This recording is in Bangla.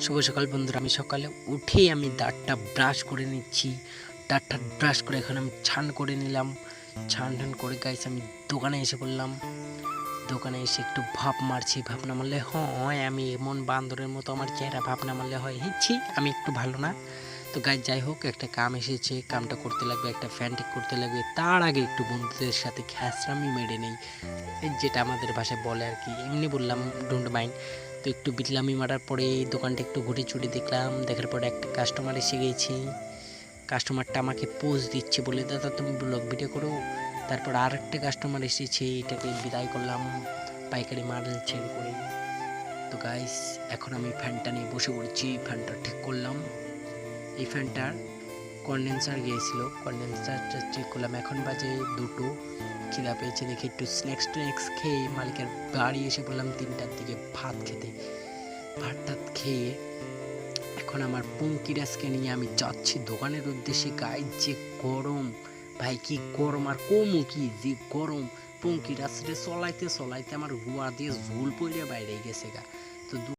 শুভ সকাল বন্ধুরা। আমি সকালে উঠেই আমি দাঁতটা ব্রাশ করে নিচ্ছি। দাঁতটা ব্রাশ করে এখন আমি ছান করে নিলাম। ছান টান করে গাইস আমি দোকানে এসে পড়লাম। দোকানে এসে একটু ভাপ মারছি। ভাপ না মারলে হয়, আমি এমন বান্দরের মতো আমার চেহারা, ভাপ না মারলে হয় হিচ্ছি আমি একটু ভালো না। তো গাইস যাই হোক, একটা কাম এসেছে, কামটা করতে লাগবে, একটা ফ্যান ঠিক করতে লাগবে। তার আগে একটু বন্ধুদের সাথে খ্যাসরামি মেরে নেই, যেটা আমাদের ভাষায় বলে আর কি। এমনি বললাম, ডোন্ট মাইন্ড। তো একটু বিটলামি মারার পরে দোকানটা একটু ঘুরে চুরে দেখলাম। দেখার পরে একটা কাস্টমার এসে গেছি। কাস্টমারটা আমাকে পোজ দিচ্ছে, বলে দাদা তুমি ব্লগ ভিডিও করো। তারপর আর একটা কাস্টমার এসেছে, এটাকে বিদায় করলাম পাইকারি মাল ছেড়ে করে। তো গাইস এখন আমি ফ্যানটা নিয়ে বসে পড়েছি, ফ্যানটা ঠিক করলাম। এই ফ্যানটার কন্ডেন্সার গিয়েছিল, কন্ডেন্সারটা চেক করলাম। এখন বাজে 2টো। খিদা পেয়েছে দেখে একটু স্ন্যাক্স খেয়ে মালিকের বাড়ি এসে বললাম 3টার দিকে ভাত খেতে। ভাত টাত খেয়ে এখন আমার পঙ্কিরাজকে নিয়ে আমি যাচ্ছি দোকানের উদ্দেশ্যে। গায়ে যে গরম, ভাই কি গরম, আর কমু কি যে গরম। পঙ্কিরাজ রে চলাইতে চলাইতে আমার রুয়া দিয়ে ঝোল পড়ে বাইরে গেছে গা। তো